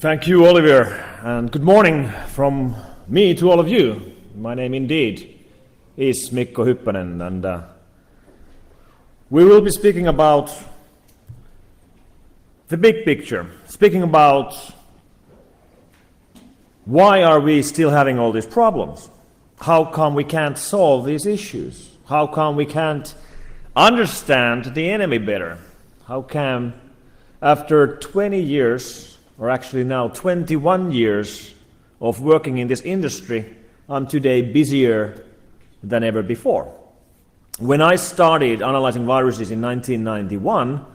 Thank you, Oliver, and good morning from me to all of you. My name indeed is Mikko Hypponen, and we will be speaking about the big picture, speaking about why are we still having all these problems? How come we can't solve these issues? How come we can't understand the enemy better? How come after 20 years, or actually now 21 years of working in this industry, I'm today busier than ever before. When I started analyzing viruses in 1991,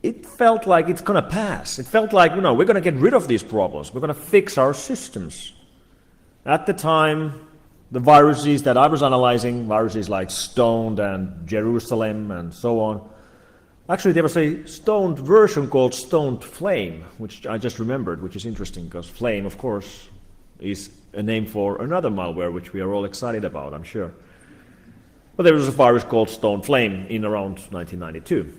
it felt like it's going to pass. It felt like, we're going to get rid of these problems. We're going to fix our systems. At the time, the viruses that I was analyzing, viruses like Stoned and Jerusalem and so on, actually, there was a stoned version called Stoned Flame, which I just remembered, which is interesting because Flame, of course, is a name for another malware, which we are all excited about, I'm sure. But there was a virus called Stoned Flame in around 1992.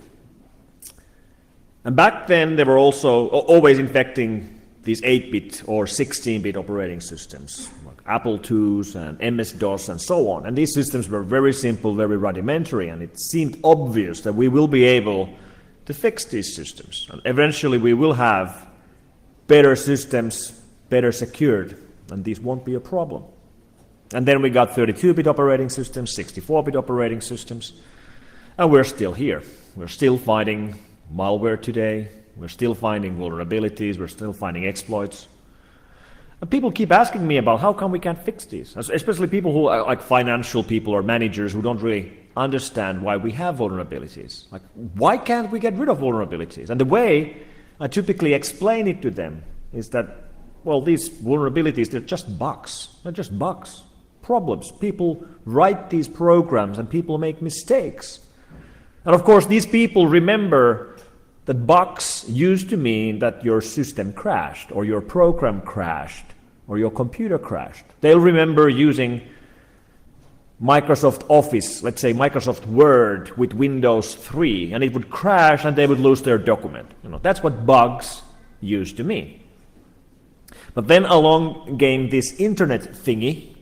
And back then, they were also always infecting these 8-bit or 16-bit operating systems, like Apple IIs and MS-DOS and so on. And these systems were very simple, very rudimentary, and it seemed obvious that we will be able to fix these systems. And eventually we will have better systems, better secured, and these won't be a problem. And then we got 32-bit operating systems, 64-bit operating systems, and we're still here. We're still fighting malware today. We're still finding vulnerabilities, we're still finding exploits. And people keep asking me about how come we can't fix these, especially people who are like financial people or managers who don't really understand why we have vulnerabilities. Like, why can't we get rid of vulnerabilities? And the way I typically explain it to them is that, well, these vulnerabilities, they're just bugs. They're just bugs, problems. People write these programs and people make mistakes. And of course, these people remember that bugs used to mean that your system crashed, or your program crashed, or your computer crashed. They'll remember using Microsoft Office, let's say Microsoft Word with Windows 3, and it would crash and they would lose their document. That's what bugs used to mean. But then along came this internet thingy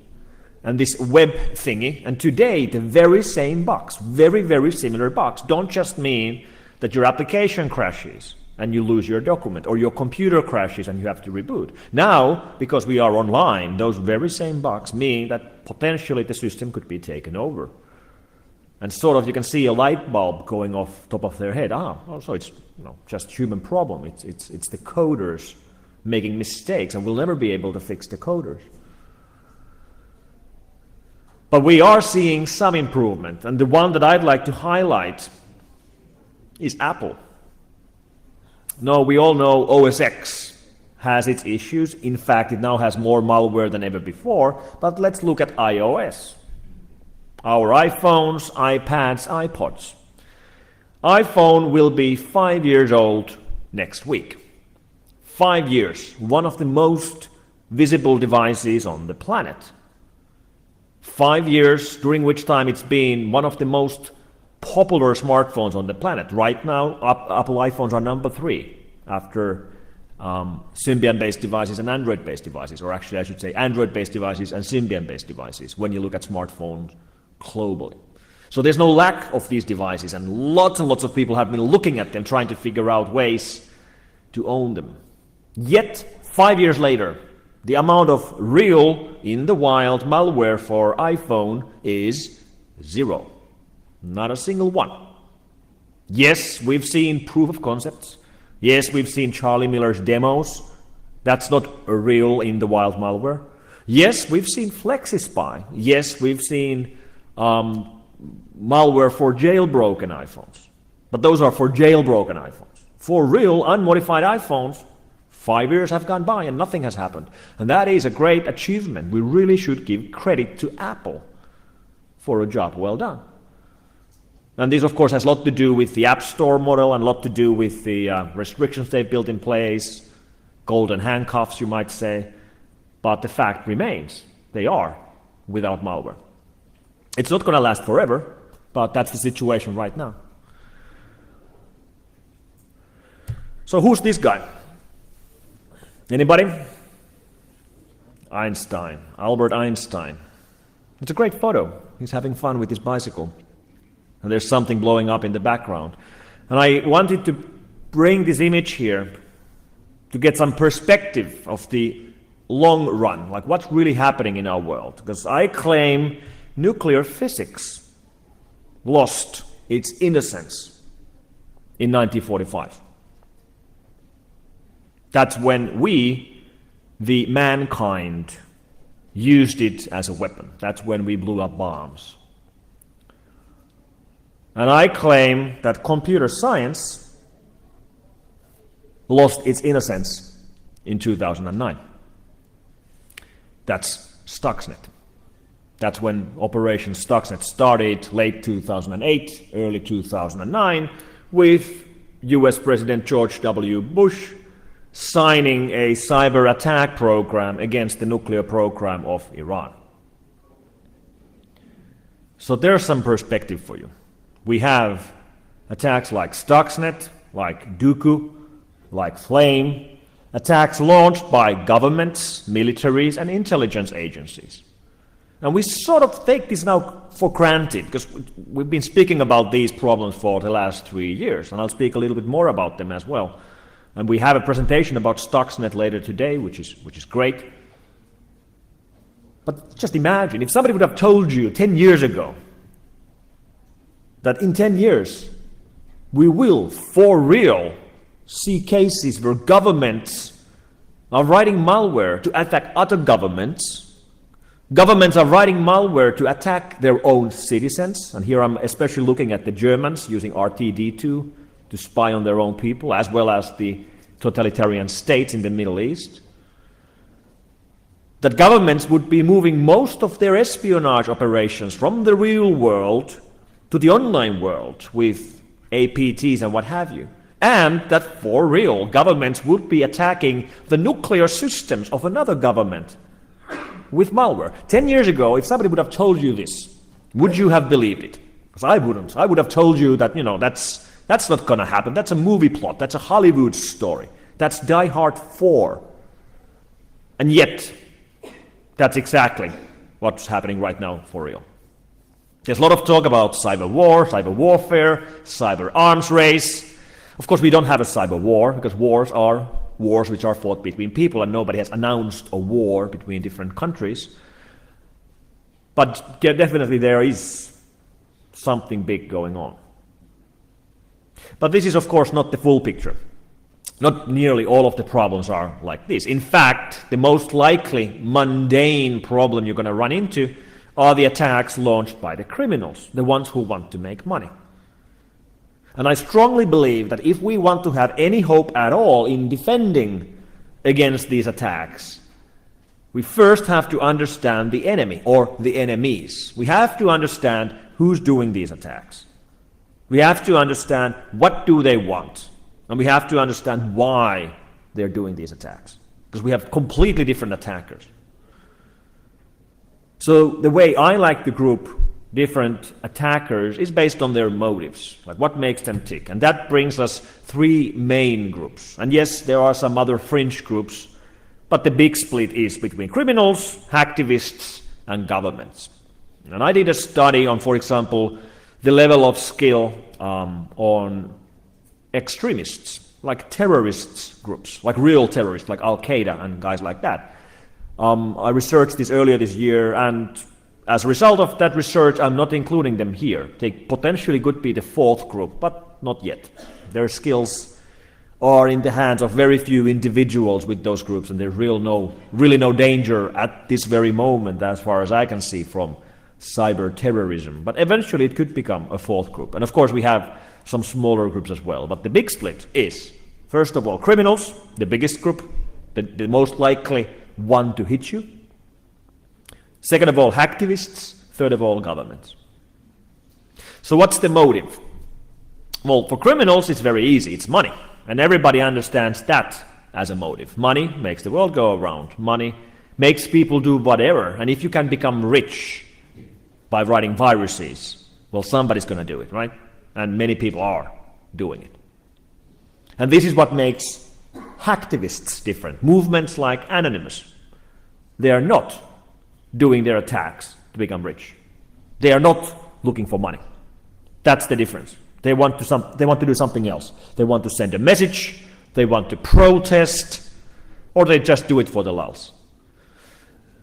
and this web thingy, and today the very same bugs, very, very similar bugs, don't just mean that your application crashes and you lose your document, or your computer crashes and you have to reboot. Now, because we are online, those very same bugs mean that potentially the system could be taken over. And sort of you can see a light bulb going off top of their head. So it's just human problem. It's the coders making mistakes, and we'll never be able to fix the coders. But we are seeing some improvement, and the one that I'd like to highlight is Apple. No, we all know OS X has its issues. In fact, it now has more malware than ever before. But let's look at iOS. Our iPhones, iPads, iPods. iPhone will be 5 years old next week. 5 years, one of the most visible devices on the planet. 5 years, during which time it's been one of the most popular smartphones on the planet. Right now, Apple iPhones are number 3 after Symbian-based devices and Android-based devices, or actually I should say Android-based devices and Symbian-based devices when you look at smartphones globally. So there's no lack of these devices, and lots of people have been looking at them, trying to figure out ways to own them. Yet, 5 years later, the amount of real, in the wild malware for iPhone is 0. Not a single one. Yes, we've seen proof of concepts. Yes, we've seen Charlie Miller's demos. That's not a real in the wild malware. Yes, we've seen FlexiSpy. Yes, we've seen malware for jailbroken iPhones. But those are for jailbroken iPhones. For real, unmodified iPhones, 5 years have gone by and nothing has happened. And that is a great achievement. We really should give credit to Apple for a job well done. And this, of course, has a lot to do with the App Store model and a lot to do with the restrictions they've built in place, golden handcuffs, you might say. But the fact remains, they are without malware. It's not going to last forever, but that's the situation right now. So who's this guy? Anybody? Einstein, Albert Einstein. It's a great photo. He's having fun with his bicycle. And there's something blowing up in the background. And I wanted to bring this image here to get some perspective of the long run, like what's really happening in our world. Because I claim nuclear physics lost its innocence in 1945. That's when we, the mankind, used it as a weapon. That's when we blew up bombs. And I claim that computer science lost its innocence in 2009. That's Stuxnet. That's when Operation Stuxnet started, late 2008, early 2009, with US President George W. Bush signing a cyber attack program against the nuclear program of Iran. So there's some perspective for you. We have attacks like Stuxnet, like Dooku, like Flame, attacks launched by governments, militaries, and intelligence agencies. And we sort of take this now for granted, because we've been speaking about these problems for the last 3 years, and I'll speak a little bit more about them as well. And we have a presentation about Stuxnet later today, which is great. But just imagine, if somebody would have told you 10 years ago that in 10 years we will, for real, see cases where governments are writing malware to attack other governments. Governments are writing malware to attack their own citizens. And here I'm especially looking at the Germans using RTD2 to spy on their own people, as well as the totalitarian states in the Middle East. That governments would be moving most of their espionage operations from the real world to the online world with APTs and what have you. And that for real, governments would be attacking the nuclear systems of another government with malware. 10 years ago, if somebody would have told you this, would you have believed it? Because I wouldn't. I would have told you that, that's not going to happen. That's a movie plot. That's a Hollywood story. That's Die Hard 4. And yet, that's exactly what's happening right now for real. There's a lot of talk about cyber war, cyber warfare, cyber arms race. Of course, we don't have a cyber war, because wars are wars which are fought between people, and nobody has announced a war between different countries. But definitely there is something big going on. But this is, of course, not the full picture. Not nearly all of the problems are like this. In fact, the most likely mundane problem you're going to run into are the attacks launched by the criminals, the ones who want to make money. And I strongly believe that if we want to have any hope at all in defending against these attacks, we first have to understand the enemy or the enemies. We have to understand who's doing these attacks. We have to understand what do they want, and we have to understand why they're doing these attacks, because we have completely different attackers. So the way I like to group different attackers is based on their motives, like what makes them tick. And that brings us three main groups. And yes, there are some other fringe groups, but the big split is between criminals, hacktivists, and governments. And I did a study on, for example, the level of skill on extremists, like terrorists groups, like real terrorists, like Al-Qaeda and guys like that. I researched this earlier this year, and as a result of that research, I'm not including them here. They potentially could be the fourth group, but not yet. Their skills are in the hands of very few individuals with those groups, and there's really no danger at this very moment, as far as I can see, from cyber terrorism. But eventually it could become a fourth group. And of course we have some smaller groups as well. But the big split is, first of all, criminals, the biggest group, the most likely one to hit you. Second of all, hacktivists. Third of all, governments. So what's the motive? Well, for criminals, it's very easy. It's money. And everybody understands that as a motive. Money makes the world go around. Money makes people do whatever. And if you can become rich by writing viruses, well, somebody's going to do it, right? And many people are doing it. And this is what makes hacktivists different? Movements like Anonymous, they are not doing their attacks to become rich. They are not looking for money. That's the difference. They want to do something else. They want to send a message, they want to protest, or they just do it for the lulz.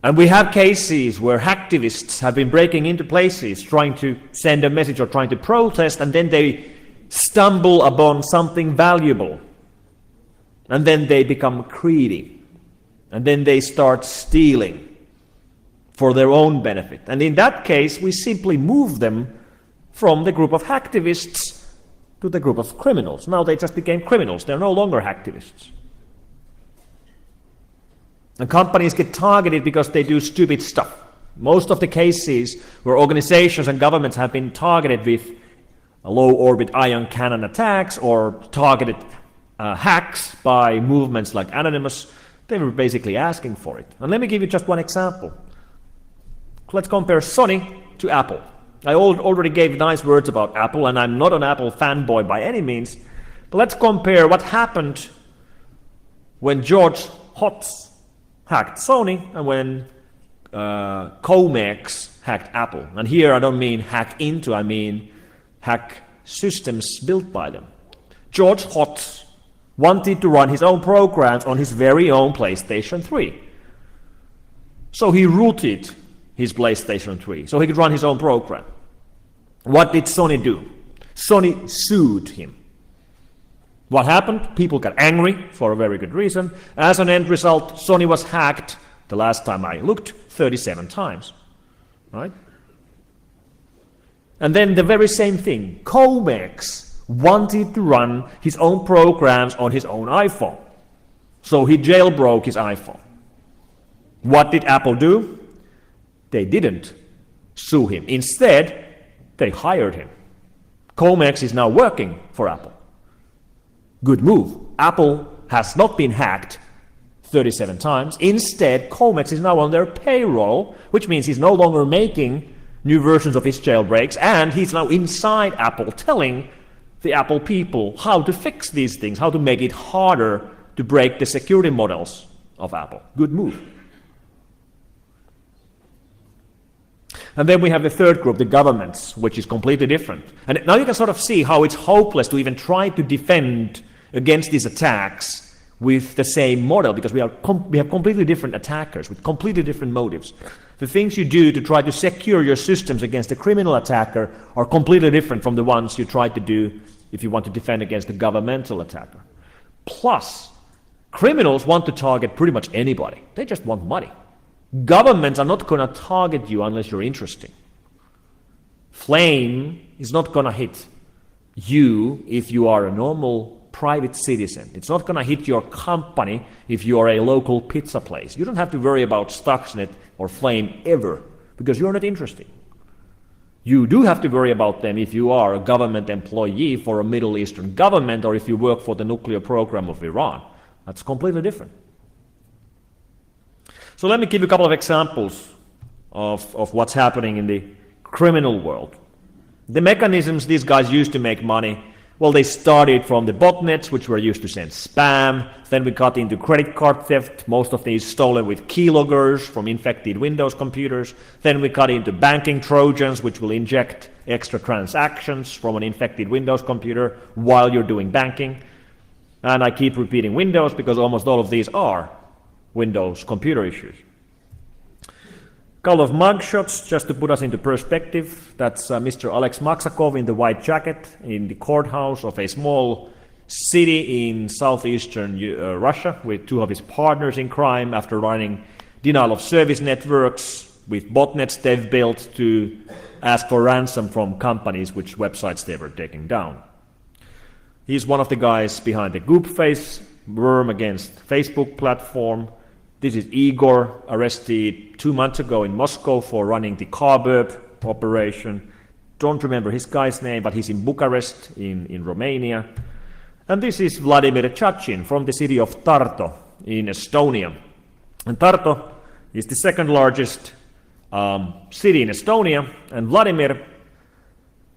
And we have cases where hacktivists have been breaking into places trying to send a message or trying to protest, and then they stumble upon something valuable. And then they become greedy. And then they start stealing for their own benefit. And in that case, we simply move them from the group of hacktivists to the group of criminals. Now they just became criminals. They're no longer hacktivists. And companies get targeted because they do stupid stuff. Most of the cases where organizations and governments have been targeted with low-orbit ion cannon attacks or targeted hacks by movements like Anonymous, they were basically asking for it. And let me give you just one example. Let's compare Sony to Apple. I already gave nice words about Apple, and I'm not an Apple fanboy by any means, but let's compare what happened when George Hotz hacked Sony and when Comex hacked Apple. And here I don't mean hack into, I mean hack systems built by them. George Hotz wanted to run his own programs on his very own PlayStation 3. So he rooted his PlayStation 3 so he could run his own program. What did Sony do? Sony sued him. What happened? People got angry for a very good reason. As an end result, Sony was hacked, the last time I looked, 37 times. Right? And then the very same thing. Comex wanted to run his own programs on his own iPhone. So he jailbroke his iPhone. What did Apple do? They didn't sue him. Instead, they hired him. Comex is now working for Apple. Good move. Apple has not been hacked 37 times. Instead, Comex is now on their payroll, which means he's no longer making new versions of his jailbreaks, and he's now inside Apple telling the Apple people how to fix these things, how to make it harder to break the security models of Apple. Good move. And then we have the third group, the governments, which is completely different. And now you can sort of see how it's hopeless to even try to defend against these attacks with the same model, because we have completely different attackers with completely different motives. The things you do to try to secure your systems against a criminal attacker are completely different from the ones you try to do if you want to defend against a governmental attacker. Plus, criminals want to target pretty much anybody. They just want money. Governments are not going to target you unless you're interesting. Flame is not going to hit you if you are a normal private citizen. It's not going to hit your company if you are a local pizza place. You don't have to worry about Stuxnet or Flame ever because you're not interesting. You do have to worry about them if you are a government employee for a Middle Eastern government or if you work for the nuclear program of Iran. That's completely different. So let me give you a couple of examples of what's happening in the criminal world. The mechanisms these guys used to make money, well, they started from the botnets, which were used to send spam. Then we got into credit card theft, most of these stolen with keyloggers from infected Windows computers. Then we got into banking Trojans, which will inject extra transactions from an infected Windows computer while you're doing banking. And I keep repeating Windows because almost all of these are Windows computer issues. Couple of mugshots just to put us into perspective. That's Mr. Alex Maksakov in the white jacket in the courthouse of a small city in southeastern Russia with two of his partners in crime after running denial of service networks with botnets they've built to ask for ransom from companies which websites they were taking down. He's one of the guys behind the Goopface worm against Facebook platform. This is Igor, arrested 2 months ago in Moscow for running the Carburb operation. Don't remember his guy's name, but he's in Bucharest in Romania. And this is Vladimir Chachin from the city of Tartu in Estonia. And Tartu is the second largest city in Estonia. And Vladimir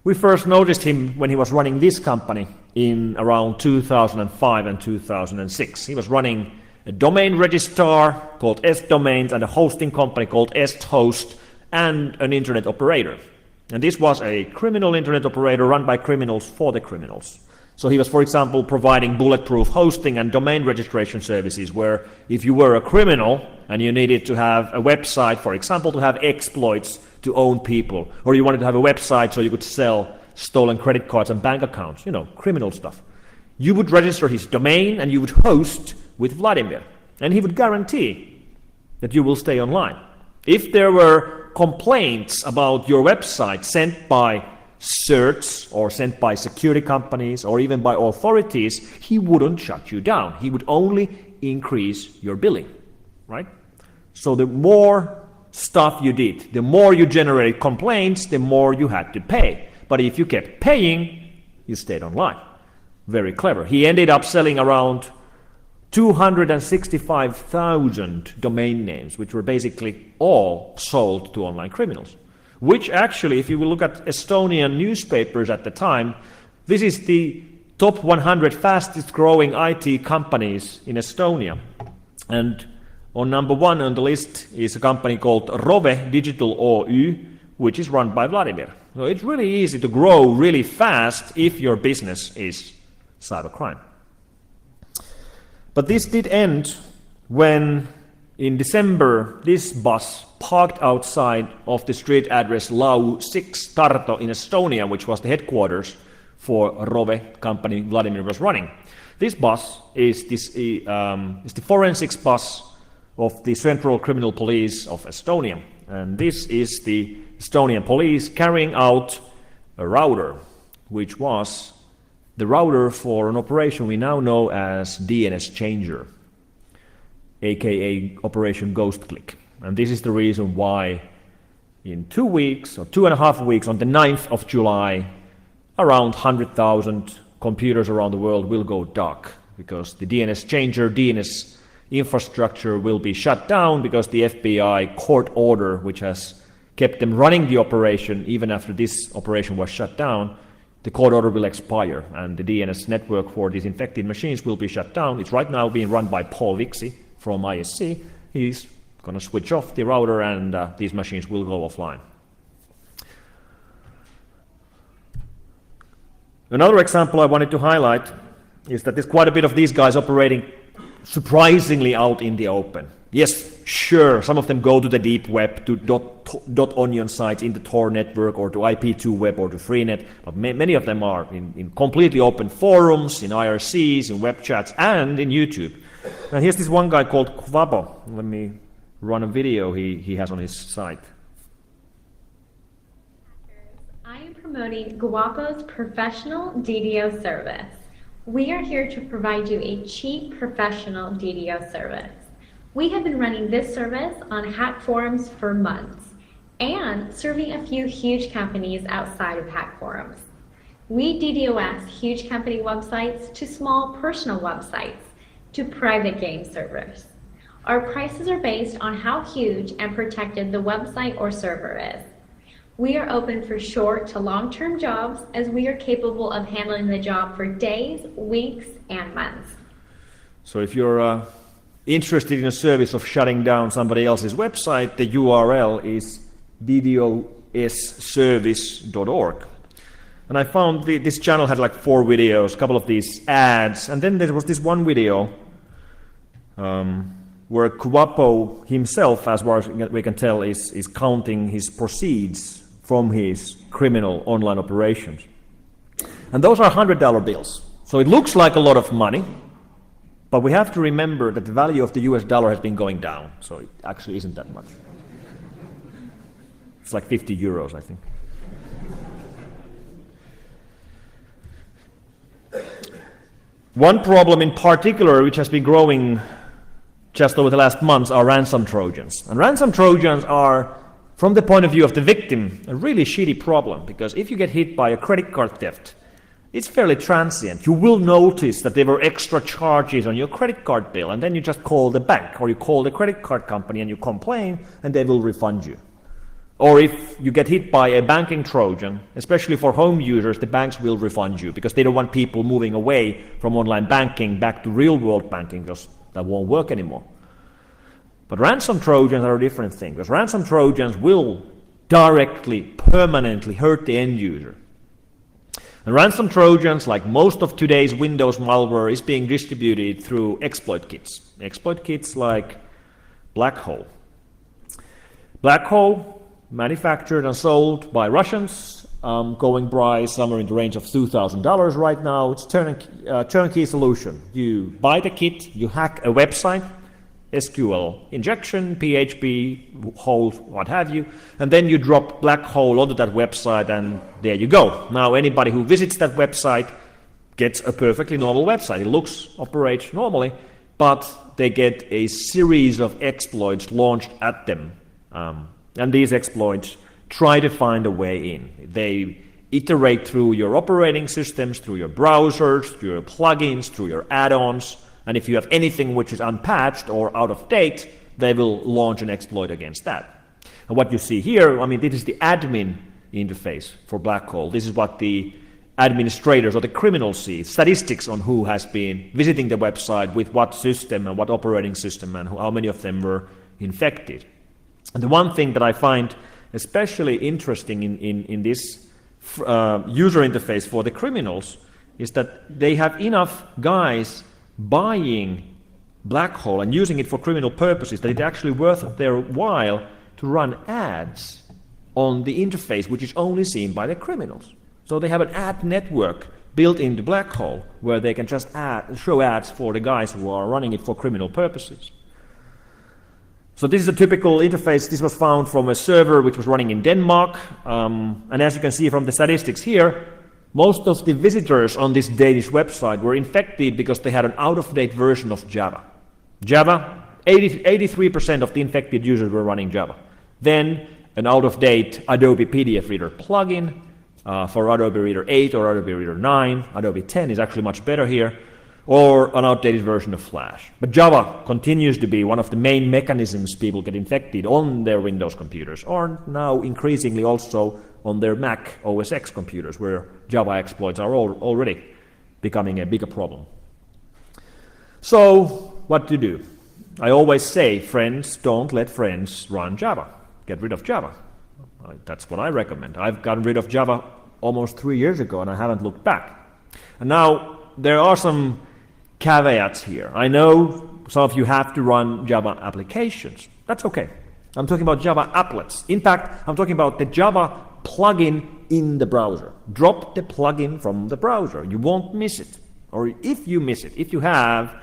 We first noticed him when he was running this company in around 2005 and 2006. He was running a domain registrar called S-Domains and a hosting company called S-Host and an internet operator. And this was a criminal internet operator run by criminals for the criminals. So he was, for example, providing bulletproof hosting and domain registration services where if you were a criminal and you needed to have a website, for example, to have exploits to own people, or you wanted to have a website so you could sell stolen credit cards and bank accounts, criminal stuff, you would register his domain and you would host with Vladimir, and he would guarantee that you will stay online. If there were complaints about your website sent by certs or sent by security companies or even by authorities, he wouldn't shut you down. He would only increase your billing, right? So the more stuff you did, the more you generated complaints, the more you had to pay. But if you kept paying, you stayed online. Very clever. He ended up selling around 265,000 domain names, which were basically all sold to online criminals. Which actually, if you will look at Estonian newspapers at the time, this is the top 100 fastest growing IT companies in Estonia. And on number one on the list is a company called Rove Digital Oy, which is run by Vladimir. So it's really easy to grow really fast if your business is cybercrime. But this did end when, in December, this bus parked outside of the street address Lau 6 Tartu in Estonia, which was the headquarters for Rove company Vladimir was running. This bus is the forensics bus of the Central Criminal Police of Estonia. And this is the Estonian police carrying out a router, which was the router for an operation we now know as DNS Changer, aka Operation Ghost Click. And this is the reason why in 2 weeks or 2.5 weeks, on the 9th of July, around 100,000 computers around the world will go dark, because the DNS Changer, DNS infrastructure will be shut down because the FBI court order, which has kept them running the operation even after this operation was shut down, the court order will expire and the DNS network for these infected machines will be shut down. It's right now being run by Paul Vixi from ISC. He's going to switch off the router and these machines will go offline. Another example I wanted to highlight is that there's quite a bit of these guys operating surprisingly out in the open. Yes, sure, some of them go to the deep web, to .onion sites in the Tor network or to IP2 web or to Freenet, but many of them are in completely open forums, in IRCs, in web chats, and in YouTube. And here's this one guy called Kvabo. Let me run a video he has on his site. I am promoting Guapo's professional DDoS service. We are here to provide you a cheap professional DDoS service. We have been running this service on hack forums for months and serving a few huge companies outside of hack forums. We DDoS huge company websites to small personal websites to private game servers. Our prices are based on how huge and protected the website or server is. We are open for short to long-term jobs as we are capable of handling the job for days, weeks, and months. So if you're interested in a service of shutting down somebody else's website, the URL is ddosservice.org. And I found this channel had like 4 videos, a couple of these ads, and then there was this one video where Guapo himself, as far as we can tell, is counting his proceeds from his criminal online operations. And those are $100 bills. So it looks like a lot of money, but we have to remember that the value of the US dollar has been going down, so it actually isn't that much. It's like 50 euros, I think. One problem in particular, which has been growing just over the last months, are ransom Trojans. And ransom Trojans are, from the point of view of the victim, a really shitty problem, because if you get hit by a credit card theft, it's fairly transient. You will notice that there were extra charges on your credit card bill, and then you just call the bank or you call the credit card company and you complain, and they will refund you. Or if you get hit by a banking Trojan, especially for home users, the banks will refund you because they don't want people moving away from online banking back to real world banking because that won't work anymore. But ransom Trojans are a different thing, because ransom Trojans will directly, permanently hurt the end user. And ransom Trojans, like most of today's Windows malware, is being distributed through exploit kits. Exploit kits like Black Hole. Black Hole, manufactured and sold by Russians, going price somewhere in the range of $2,000 right now. It's a turnkey solution. You buy the kit, you hack a website, SQL injection, PHP, holes, what have you, and then you drop Black Hole onto that website and there you go. Now anybody who visits that website gets a perfectly normal website. It looks, operates normally, but they get a series of exploits launched at them. And these exploits try to find a way in. They iterate through your operating systems, through your browsers, through your plugins, through your add-ons, and if you have anything which is unpatched or out of date, they will launch an exploit against that. And what you see here, I mean, this is the admin interface for Black Hole. This is what the administrators or the criminals see, statistics on who has been visiting the website with what system and what operating system and how many of them were infected. And the one thing that I find especially interesting in this user interface for the criminals is that they have enough guys buying Black Hole and using it for criminal purposes that it's actually worth their while to run ads on the interface which is only seen by the criminals. So they have an ad network built into Black Hole where they can just show ads for the guys who are running it for criminal purposes. So this is a typical interface. This was found from a server which was running in Denmark, and as you can see from the statistics here, most of the visitors on this Danish website were infected because they had an out-of-date version of Java. Java, 83% of the infected users were running Java. Then an out-of-date Adobe PDF Reader plugin for Adobe Reader 8 or Adobe Reader 9. Adobe 10 is actually much better here. Or an outdated version of Flash. But Java continues to be one of the main mechanisms people get infected on their Windows computers, or now increasingly also on their Mac OS X computers, where Java exploits are already becoming a bigger problem. So, what to do? I always say, friends, don't let friends run Java. Get rid of Java. That's what I recommend. I've gotten rid of Java almost 3 years ago, and I haven't looked back. And now, there are some caveats here. I know some of you have to run Java applications. That's okay. I'm talking about Java applets. In fact, I'm talking about the Java plugin in the browser. Drop the plugin from the browser. You won't miss it. Or if you miss it, if you have,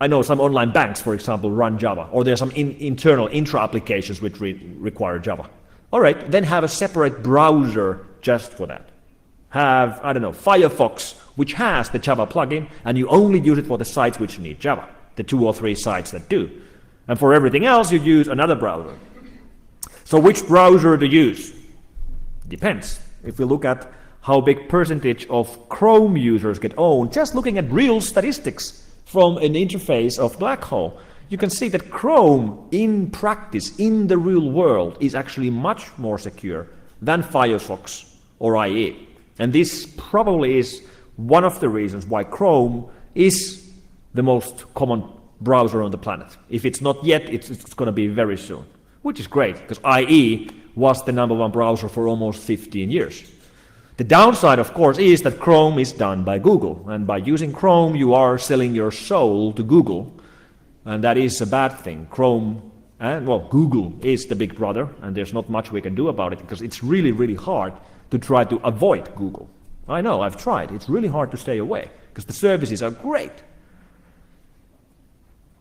I know some online banks, for example, run Java, or there are some internal intra applications which require Java. All right, then have a separate browser just for that. Have, I don't know, Firefox, which has the Java plugin, and you only use it for the sites which need Java, the 2 or 3 sites that do. And for everything else, you use another browser. So which browser to use? Depends. If we look at how big percentage of Chrome users get owned, just looking at real statistics from an interface of Black Hole, you can see that Chrome, in practice, in the real world, is actually much more secure than Firefox or IE. And this probably is one of the reasons why Chrome is the most common browser on the planet. If it's not yet, it's going to be very soon, which is great, because IE was the #1 browser for almost 15 years. The downside, of course, is that Chrome is done by Google, and by using Chrome, you are selling your soul to Google, and that is a bad thing. Chrome, Google is the big brother, and there's not much we can do about it, because it's really, really hard to try to avoid Google. I know, I've tried. It's really hard to stay away because the services are great.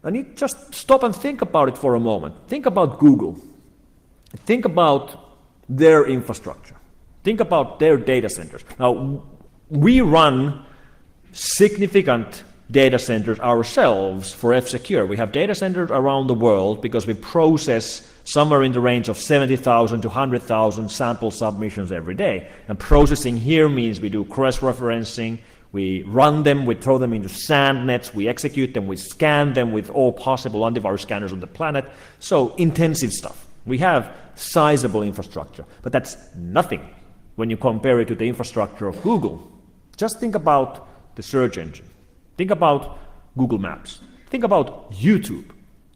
And you just stop and think about it for a moment. Think about Google. Think about their infrastructure. Think about their data centers. Now, we run significant data centers ourselves for F-Secure. We have data centers around the world because we process somewhere in the range of 70,000 to 100,000 sample submissions every day. And processing here means we do cross-referencing, we run them, we throw them into sand nets, we execute them, we scan them with all possible antivirus scanners on the planet. So intensive stuff. We have sizable infrastructure. But that's nothing when you compare it to the infrastructure of Google. Just think about the search engine. Think about Google Maps. Think about YouTube.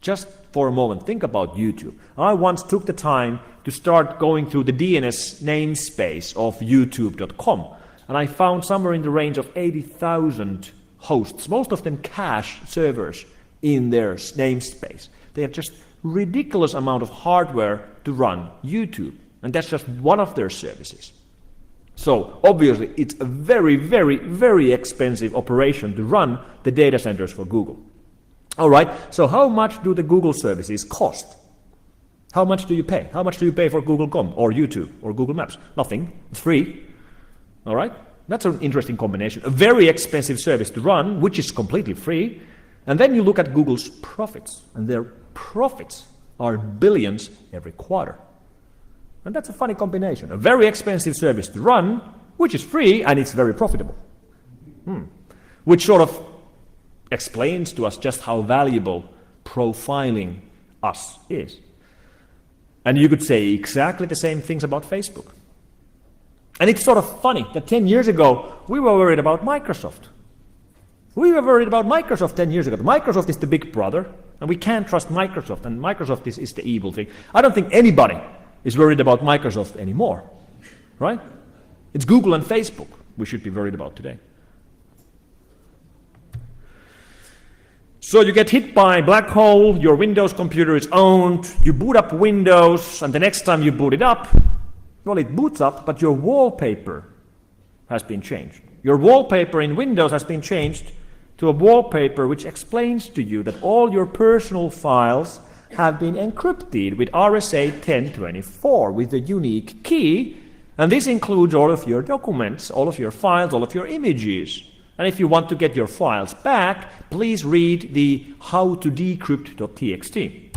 Just for a moment, think about YouTube. I once took the time to start going through the DNS namespace of youtube.com, and I found somewhere in the range of 80,000 hosts, most of them cache servers in their namespace. They have just ridiculous amount of hardware to run YouTube, and that's just one of their services. So obviously it's a very, very, very expensive operation to run the data centers for Google. All right, so how much do the Google services cost? How much do you pay? How much do you pay for Google.com or YouTube or Google Maps? Nothing, it's free. All right, that's an interesting combination. A very expensive service to run, which is completely free. And then you look at Google's profits, and their profits are billions every quarter. And that's a funny combination. A very expensive service to run, which is free, and it's very profitable. Which sort of explains to us just how valuable profiling us is. And you could say exactly the same things about Facebook. And it's sort of funny that 10 years ago, we were worried about Microsoft. We were worried about Microsoft 10 years ago. Microsoft is the big brother, and we can't trust Microsoft, and Microsoft is the evil thing. I don't think anybody is worried about Microsoft anymore, right? It's Google and Facebook we should be worried about today. So you get hit by a black hole, your Windows computer is owned, you boot up Windows, and the next time you boot it up, well, it boots up, but your wallpaper has been changed. Your wallpaper in Windows has been changed to a wallpaper which explains to you that all your personal files have been encrypted with RSA 1024 with a unique key, and this includes all of your documents, all of your files, all of your images. And if you want to get your files back, please read the howtodecrypt.txt.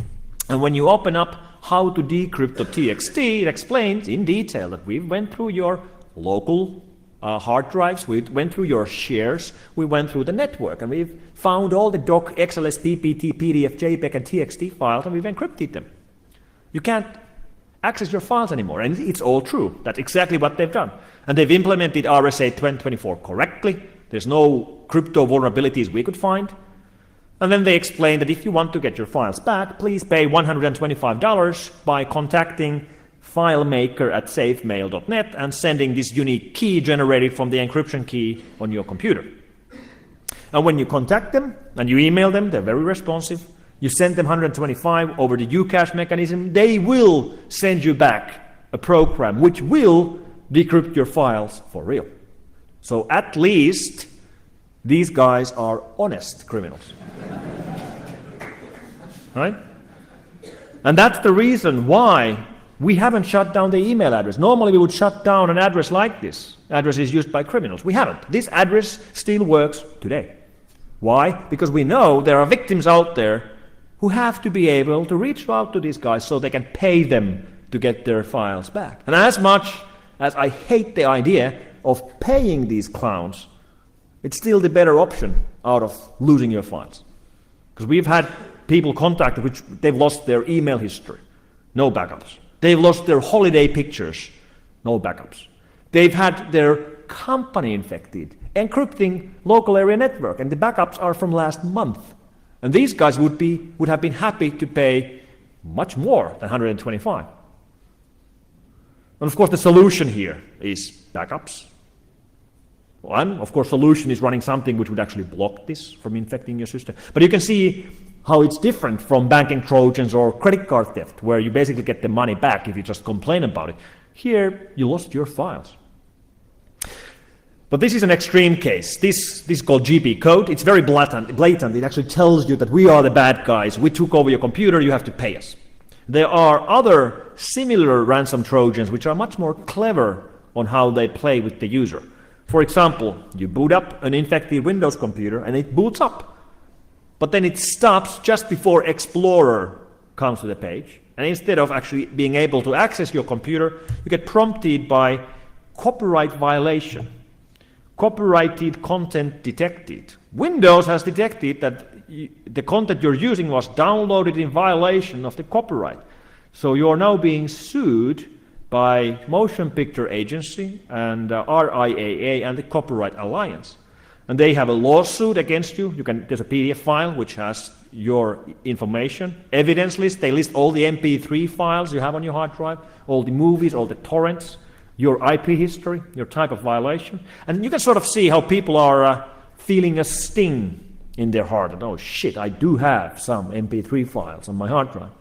And when you open up howtodecrypt.txt, it explains in detail that we went through your local hard drives, we went through your shares, we went through the network, and we've found all the doc, XLS, PPT, PDF, JPEG, and TXT files, and we've encrypted them. You can't access your files anymore, and it's all true. That's exactly what they've done. And they've implemented RSA 1024 correctly. There's no crypto vulnerabilities we could find. And then they explain that if you want to get your files back, please pay $125 by contacting filemaker@safemail.net and sending this unique key generated from the encryption key on your computer. And when you contact them and you email them, they're very responsive. You send them 125 over the uCache mechanism, they will send you back a program which will decrypt your files for real. So at least these guys are honest criminals. Right? And that's the reason why we haven't shut down the email address. Normally we would shut down an address like this. Address is used by criminals. We haven't. This address still works today. Why? Because we know there are victims out there who have to be able to reach out to these guys so they can pay them to get their files back. And as much as I hate the idea of paying these clowns, it's still the better option out of losing your files. Because we've had people contacted which they've lost their email history, no backups. They've lost their holiday pictures, no backups. They've had their company infected, encrypting local area network, and the backups are from last month. And these guys would have been happy to pay much more than 125. And of course the solution here is backups. One, of course, solution is running something which would actually block this from infecting your system. But you can see how it's different from banking trojans or credit card theft, where you basically get the money back if you just complain about it. Here, you lost your files. But this is an extreme case. This is called GP code. It's very blatant. It actually tells you that we are the bad guys. We took over your computer, you have to pay us. There are other similar ransom trojans which are much more clever on how they play with the user. For example, you boot up an infected Windows computer and it boots up. But then it stops just before Explorer comes to the page. And instead of actually being able to access your computer, you get prompted by copyright violation. Copyrighted content detected. Windows has detected that the content you're using was downloaded in violation of the copyright. So you are now being sued by Motion Picture Agency and RIAA and the Copyright Alliance. And they have a lawsuit against you. There's a PDF file which has your information, evidence list. They list all the MP3 files you have on your hard drive, all the movies, all the torrents, your IP history, your type of violation. And you can sort of see how people are feeling a sting in their heart. And, oh shit, I do have some MP3 files on my hard drive.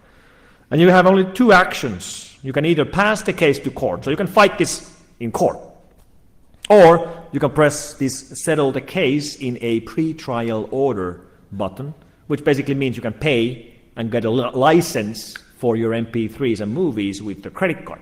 And you have only two actions. You can either pass the case to court, so you can fight this in court, or you can press this settle the case in a pre-trial order button, which basically means you can pay and get a license for your MP3s and movies with the credit card.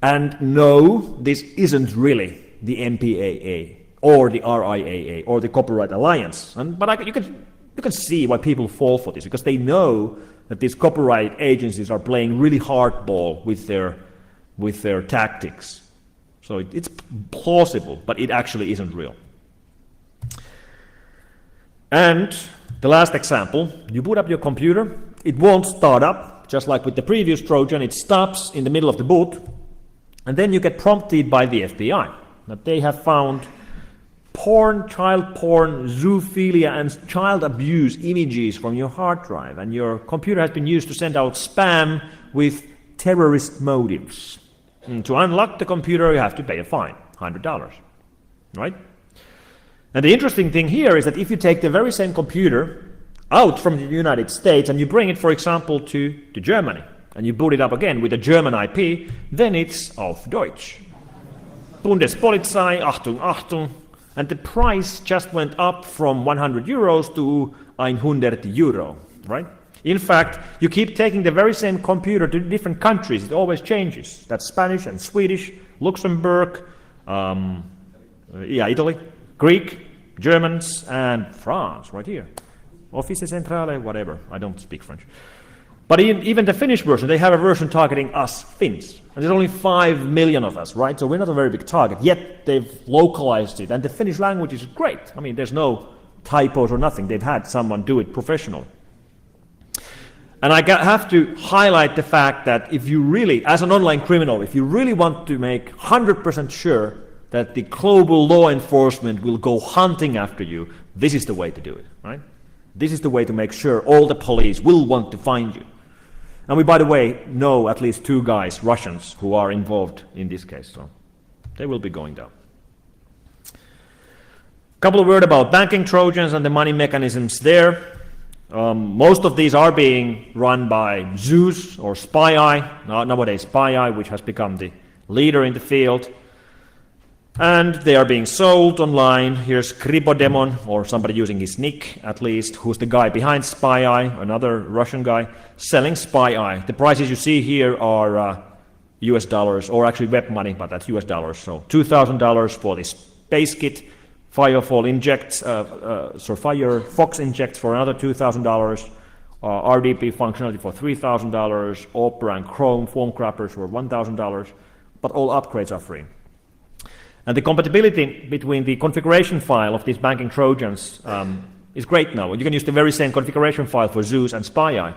And no, this isn't really the MPAA or the RIAA or the Copyright Alliance. But you can see why people fall for this, because they know that these copyright agencies are playing really hardball with their tactics. So it's plausible, but it actually isn't real. And the last example, you boot up your computer, it won't start up, just like with the previous Trojan, it stops in the middle of the boot, and then you get prompted by the FBI that they have found porn, child porn, zoophilia, and child abuse images from your hard drive, and your computer has been used to send out spam with terrorist motives. And to unlock the computer, you have to pay a fine, $100, right? And the interesting thing here is that if you take the very same computer out from the United States and you bring it, for example, to Germany, and you boot it up again with a German IP, then it's auf Deutsch. Bundespolizei, Achtung, Achtung. And the price just went up from 100 euros to 100 euro, right? In fact, you keep taking the very same computer to different countries. It always changes. That's Spanish and Swedish, Luxembourg, Italy, Greek, Germans, and France, right here. Office Centrale, whatever. I don't speak French. But even the Finnish version, they have a version targeting us Finns. And there's only 5 million of us, right? So we're not a very big target. Yet they've localized it. And the Finnish language is great. I mean, there's no typos or nothing. They've had someone do it professionally. And I have to highlight the fact that if you really, as an online criminal, if you really want to make 100% sure that the global law enforcement will go hunting after you, this is the way to do it, right? This is the way to make sure all the police will want to find you. And we, by the way, know at least 2 guys, Russians, who are involved in this case, so they will be going down. A couple of words about banking Trojans and the money mechanisms there. Most of these are being run by Zeus or SpyEye, nowadays SpyEye, which has become the leader in the field. And they are being sold online. Here's Kribodemon, or somebody using his nick at least, who's the guy behind SpyEye, another Russian guy, selling SpyEye. The prices you see here are US dollars, or actually web money, but that's US dollars. So $2,000 for this base kit. Firefox injects for another $2,000. RDP functionality for $3,000. Opera and Chrome form grabbers for $1,000. But all upgrades are free. And the compatibility between the configuration file of these banking Trojans is great now. You can use the very same configuration file for Zeus and SpyEye,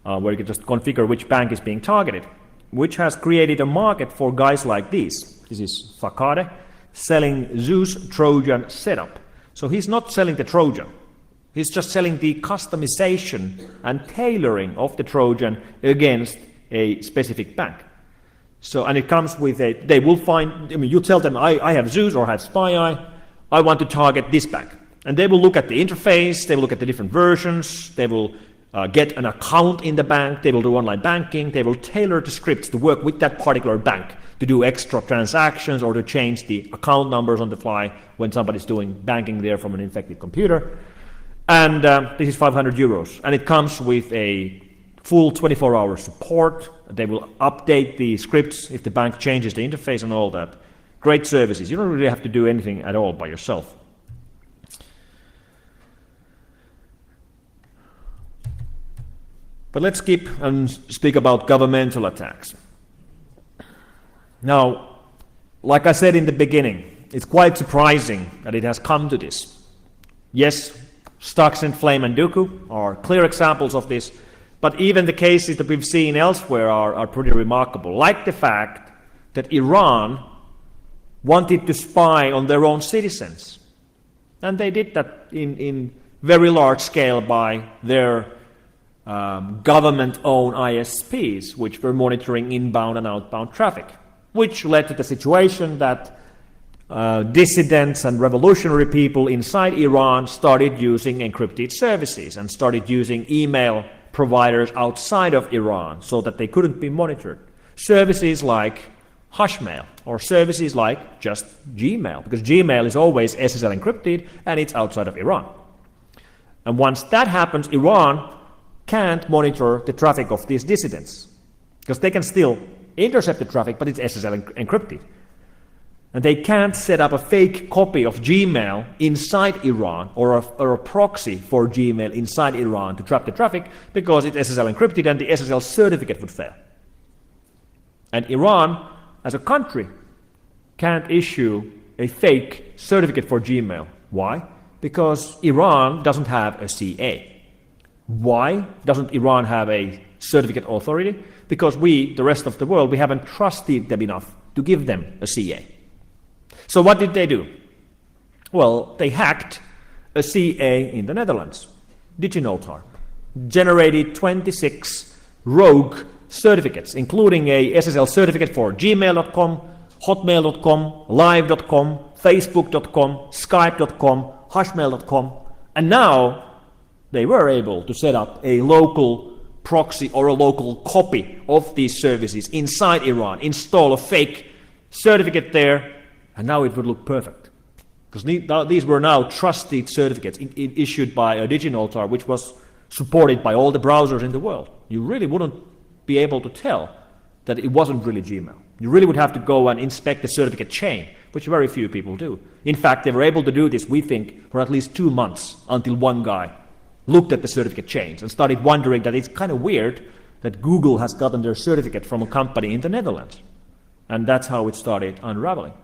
where you can just configure which bank is being targeted, which has created a market for guys like these. This is Fakade selling Zeus Trojan setup. So he's not selling the Trojan. He's just selling the customization and tailoring of the Trojan against a specific bank. So, and it comes with they will find, you tell them, I have Zeus or I have SpyEye, I want to target this bank. And they will look at the interface, they will look at the different versions, they will get an account in the bank, they will do online banking, they will tailor the scripts to work with that particular bank, to do extra transactions or to change the account numbers on the fly when somebody's doing banking there from an infected computer. And this is 500 euros. And it comes with a full 24-hour support. They will update the scripts if the bank changes the interface and all that. Great services. You don't really have to do anything at all by yourself. But let's skip and speak about governmental attacks. Now, like I said in the beginning, it's quite surprising that it has come to this. Yes, Stuxnet, Flame, and Duku are clear examples of this, But even the cases that we've seen elsewhere are pretty remarkable, like the fact that Iran wanted to spy on their own citizens. And they did that in very large scale by their government-owned ISPs, which were monitoring inbound and outbound traffic, which led to the situation that dissidents and revolutionary people inside Iran started using encrypted services and started using email providers outside of Iran so that they couldn't be monitored. Services like Hushmail or services like just Gmail, because Gmail is always SSL encrypted and it's outside of Iran. And once that happens, Iran can't monitor the traffic of these dissidents because they can still intercept the traffic, but it's SSL encrypted. And they can't set up a fake copy of Gmail inside Iran or a proxy for Gmail inside Iran to trap the traffic because it's SSL encrypted and the SSL certificate would fail. And Iran, as a country, can't issue a fake certificate for Gmail. Why? Because Iran doesn't have a CA. Why doesn't Iran have a certificate authority? Because we, the rest of the world, we haven't trusted them enough to give them a CA. So what did they do? Well, they hacked a CA in the Netherlands, DigiNotar, generated 26 rogue certificates, including a SSL certificate for gmail.com, hotmail.com, live.com, facebook.com, skype.com, hushmail.com, and now they were able to set up a local proxy or a local copy of these services inside Iran, install a fake certificate there, and now it would look perfect. Because these were now trusted certificates issued by a DigiNotar, which was supported by all the browsers in the world. You really wouldn't be able to tell that it wasn't really Gmail. You really would have to go and inspect the certificate chain, which very few people do. In fact, they were able to do this, we think, for at least 2 months until one guy looked at the certificate chains and started wondering that it's kind of weird that Google has gotten their certificate from a company in the Netherlands. And that's how it started unraveling.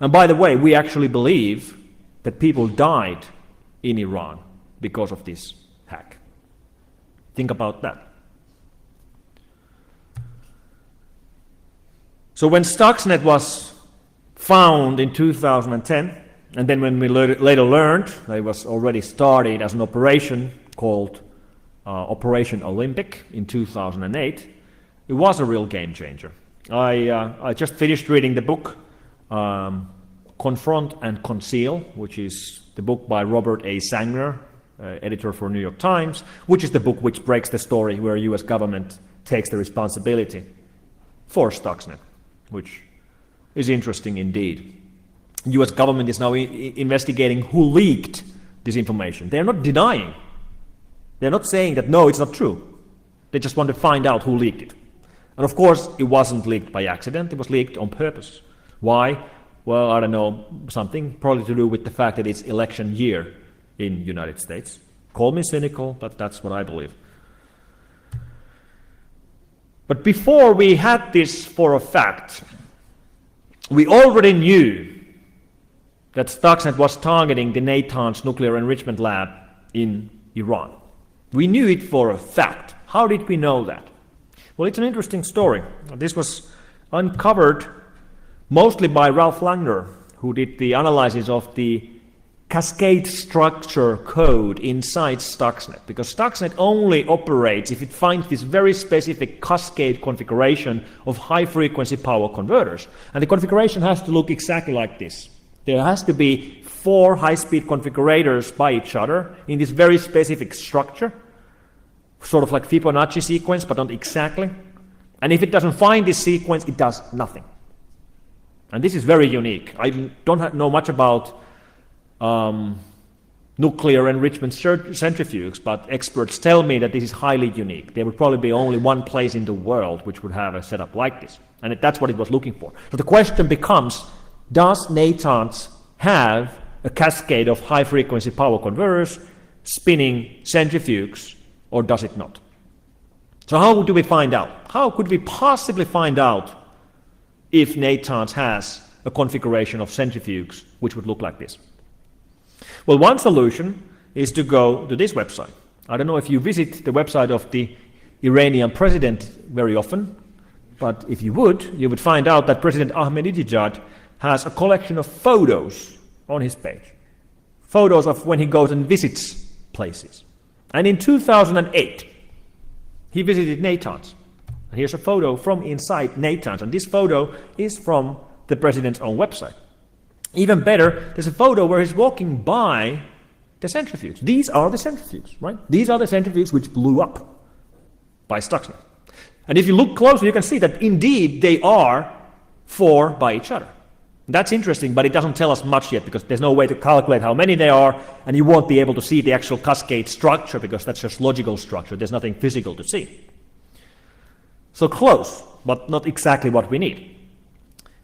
And by the way, we actually believe that people died in Iran because of this hack. Think about that. So when Stuxnet was found in 2010, and then when we later learned that it was already started as an operation called Operation Olympic in 2008, it was a real game changer. I just finished reading the book Confront and Conceal, which is the book by Robert A. Sanger, editor for New York Times, which is the book which breaks the story where U.S. government takes the responsibility for Stuxnet, which is interesting indeed. U.S. government is now investigating who leaked this information. They're not denying. They're not saying that, no, it's not true. They just want to find out who leaked it. And of course, it wasn't leaked by accident. It was leaked on purpose. Why? Well, I don't know, something probably to do with the fact that it's election year in the United States. Call me cynical, but that's what I believe. But before we had this for a fact, we already knew that Stuxnet was targeting the Natanz nuclear enrichment lab in Iran. We knew it for a fact. How did we know that? Well, it's an interesting story. This was uncovered mostly by Ralph Langner, who did the analysis of the cascade structure code inside Stuxnet, because Stuxnet only operates if it finds this very specific cascade configuration of high-frequency power converters. And the configuration has to look exactly like this. There has to be 4 high-speed configurators by each other in this very specific structure, sort of like Fibonacci sequence, but not exactly. And if it doesn't find this sequence, it does nothing. And this is very unique. I don't know much about nuclear enrichment centrifuges, but experts tell me that this is highly unique. There would probably be only one place in the world which would have a setup like this. And that's what it was looking for. So the question becomes, does Natanz have a cascade of high-frequency power converters spinning centrifuges, or does it not? So how do we find out? How could we possibly find out if Natanz has a configuration of centrifuges which would look like this? Well, one solution is to go to this website, I don't know if you visit the website of the Iranian president very often, but if you would find out that President Ahmadinejad has a collection of photos on his page. Photos of when he goes and visits places. And in 2008, he visited Natanz. And here's a photo from inside Natanz, and this photo is from the president's own website. Even better, there's a photo where he's walking by the centrifuge. These are the centrifuges, right? These are the centrifuges which blew up by Stuxnet. And if you look closely, you can see that indeed they are 4 by each other. That's interesting, but it doesn't tell us much yet because there's no way to calculate how many there are, and you won't be able to see the actual cascade structure because that's just logical structure. There's nothing physical to see. So close, but not exactly what we need.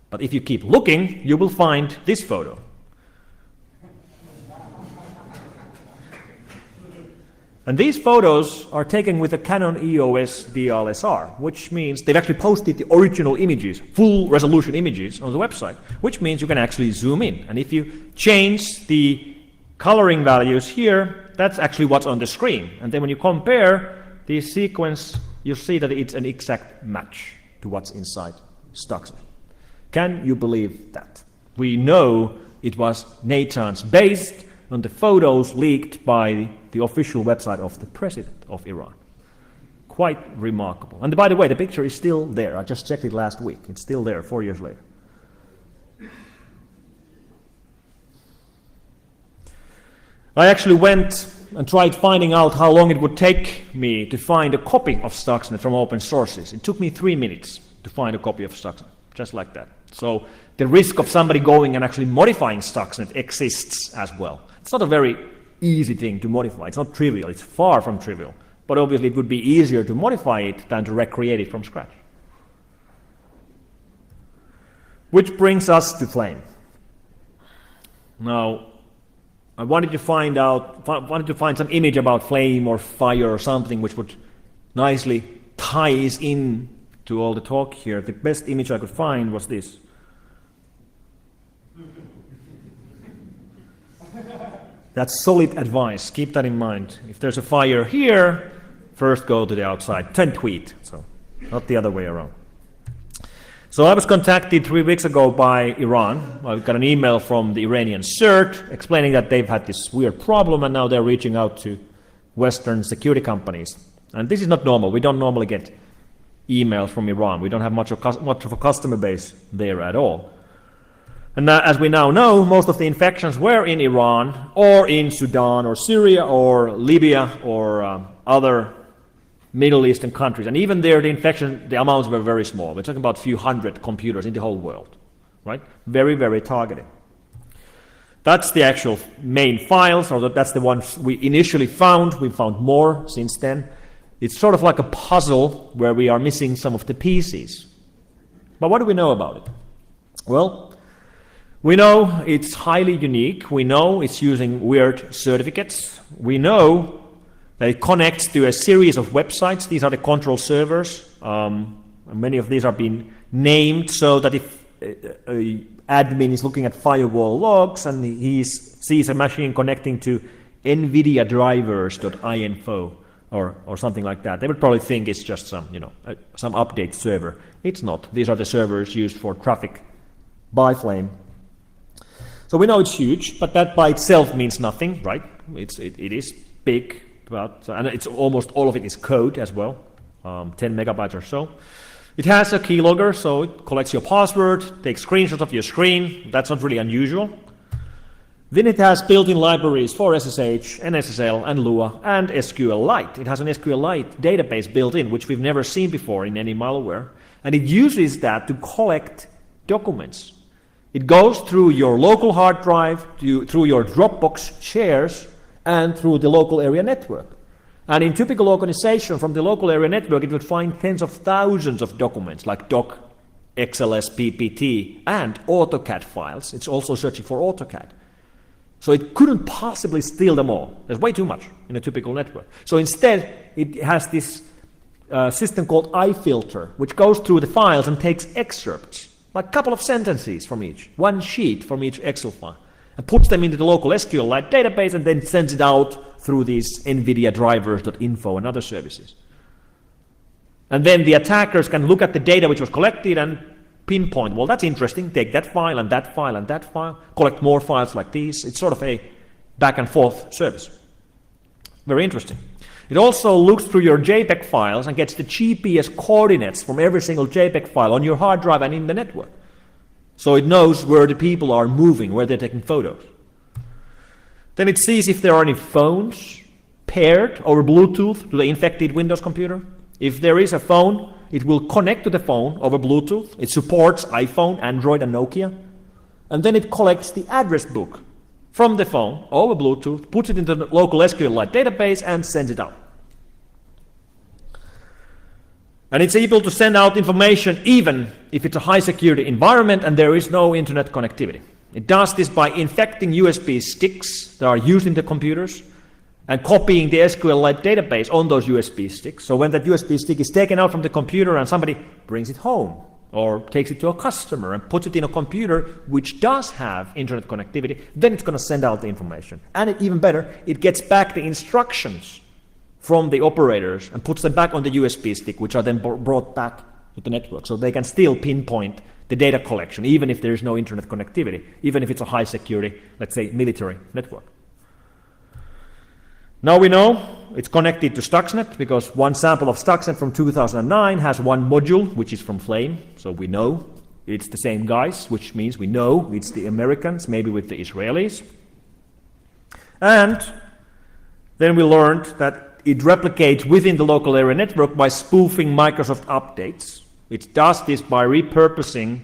But if you keep looking, you will find this photo. And these photos are taken with a Canon EOS DSLR, which means they've actually posted the original images, full resolution images on the website, which means you can actually zoom in. And if you change the coloring values here, that's actually what's on the screen. And then when you compare the sequence, you'll see that it's an exact match to what's inside Stuxnet. Can you believe that? We know it was Natanz based on the photos leaked by the official website of the president of Iran. Quite remarkable. And by the way, the picture is still there. I just checked it last week. It's still there 4 years later. I actually went and tried finding out how long it would take me to find a copy of Stuxnet from open sources. It took me 3 minutes to find a copy of Stuxnet, just like that. So the risk of somebody going and actually modifying Stuxnet exists as well. It's not a very easy thing to modify. It's not trivial. It's far from trivial. But obviously it would be easier to modify it than to recreate it from scratch. Which brings us to Flame. Now, I wanted to find some image about flame or fire or something which would nicely ties in to all the talk here. The best image I could find was this. That's solid advice. Keep that in mind. If there's a fire here, first go to the outside. 10 tweet. So, not the other way around. So I was contacted 3 weeks ago by Iran. I got an email from the Iranian CERT explaining that they've had this weird problem and now they're reaching out to Western security companies. And this is not normal. We don't normally get emails from Iran. We don't have much of a customer base there at all. And as we now know, most of the infections were in Iran or in Sudan or Syria or Libya or other Middle Eastern countries. And even there, the amounts were very small. We're talking about a few hundred computers in the whole world, right? Very, very targeted. That's the actual main files, or that's the ones we initially found. We found more since then. It's sort of like a puzzle where we are missing some of the pieces. But what do we know about it? Well, we know it's highly unique. We know it's using weird certificates. We know that it connects to a series of websites. These are the control servers. Many of these are being named so that if an admin is looking at firewall logs and he sees a machine connecting to NVIDIA drivers.info or something like that, they would probably think it's just some update server. It's not. These are the servers used for traffic by Flame. So we know it's huge, but that by itself means nothing, right? It is big, and it's almost all of it is code as well, 10 megabytes or so. It has a keylogger, so it collects your password, takes screenshots of your screen. That's not really unusual. Then it has built-in libraries for SSH, NSSL, and Lua, and SQLite. It has an SQLite database built in, which we've never seen before in any malware. And it uses that to collect documents. It goes through your local hard drive, through your Dropbox shares, and through the local area network. And in typical organization from the local area network, it would find tens of thousands of documents like doc, XLS, PPT, and AutoCAD files. It's also searching for AutoCAD. So it couldn't possibly steal them all. There's way too much in a typical network. So instead, it has this system called iFilter, which goes through the files and takes excerpts, like a couple of sentences from each, one sheet from each Excel file, and puts them into the local SQLite database and then sends it out through these NVIDIA drivers.info and other services. And then the attackers can look at the data which was collected and pinpoint, well, that's interesting, take that file and that file and that file, collect more files like these. It's sort of a back and forth service. Very interesting. It also looks through your JPEG files and gets the GPS coordinates from every single JPEG file on your hard drive and in the network. So it knows where the people are moving, where they're taking photos. Then it sees if there are any phones paired over Bluetooth to the infected Windows computer. If there is a phone, it will connect to the phone over Bluetooth. It supports iPhone, Android, and Nokia. And then it collects the address book from the phone over Bluetooth, puts it into the local SQLite database, and sends it out. And it's able to send out information even if it's a high security environment and there is no internet connectivity. It does this by infecting USB sticks that are used in the computers and copying the SQLite database on those USB sticks. So when that USB stick is taken out from the computer and somebody brings it home or takes it to a customer and puts it in a computer which does have internet connectivity, then it's going to send out the information. And even better, it gets back the instructions from the operators and puts them back on the USB stick, which are then brought back to the network. So they can still pinpoint the data collection, even if there is no internet connectivity, even if it's a high security, let's say, military network. Now we know it's connected to Stuxnet because one sample of Stuxnet from 2009 has one module, which is from Flame. So we know it's the same guys, which means we know it's the Americans, maybe with the Israelis. And then we learned that it replicates within the local area network by spoofing Microsoft updates. It does this by repurposing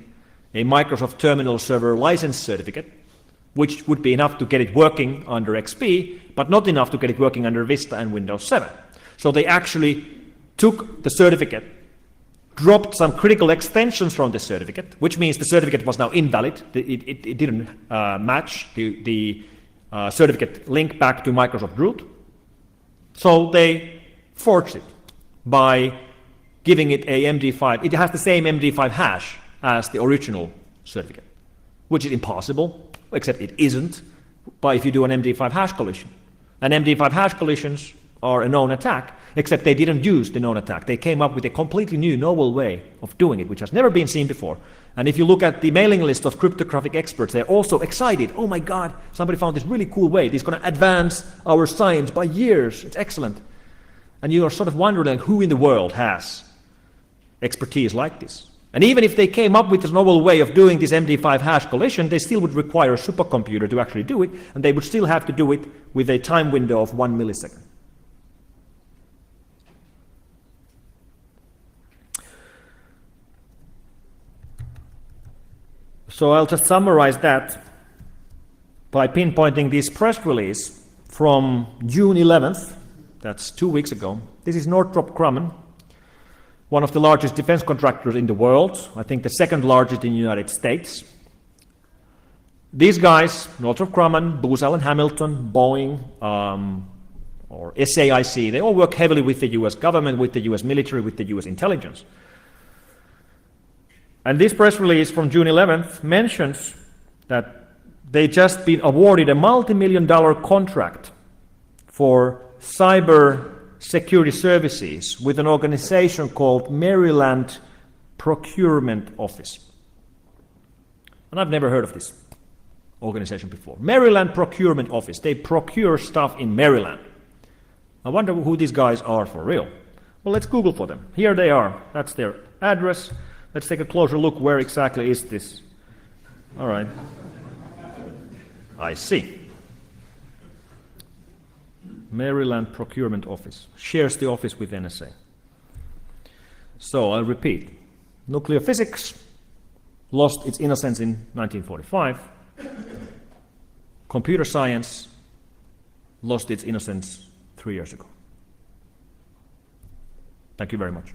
a Microsoft Terminal Server license certificate, which would be enough to get it working under XP, but not enough to get it working under Vista and Windows 7. So they actually took the certificate, dropped some critical extensions from the certificate, which means the certificate was now invalid. It didn't match the certificate link back to Microsoft root. So they forged it by giving it a MD5. It has the same MD5 hash as the original certificate, which is impossible, except it isn't, but if you do an MD5 hash collision. And MD5 hash collisions are a known attack, except they didn't use the known attack. They came up with a completely new, novel way of doing it, which has never been seen before. And if you look at the mailing list of cryptographic experts, they're also excited. Oh my God, somebody found this really cool way. It's going to advance our science by years. It's excellent. And you are sort of wondering, like, who in the world has expertise like this? And even if they came up with this novel way of doing this MD5 hash collision, they still would require a supercomputer to actually do it, and they would still have to do it with a time window of 1 millisecond. So I'll just summarize that by pinpointing this press release from June 11th, that's 2 weeks ago. This is Northrop Grumman, one of the largest defense contractors in the world, I think the second largest in the United States. These guys, Northrop Grumman, Booz Allen Hamilton, Boeing, or SAIC, they all work heavily with the US government, with the US military, with the US intelligence. And this press release from June 11th mentions that they just been awarded a multi-million-dollar contract for cyber security services with an organization called Maryland Procurement Office. And I've never heard of this organization before. Maryland Procurement Office. They procure stuff in Maryland. I wonder who these guys are for real. Well, let's Google for them. Here they are. That's their address. Let's take a closer look. Where exactly is this? All right. I see. Maryland Procurement Office. Shares the office with NSA. So I'll repeat. Nuclear physics lost its innocence in 1945. Computer science lost its innocence 3 years ago. Thank you very much.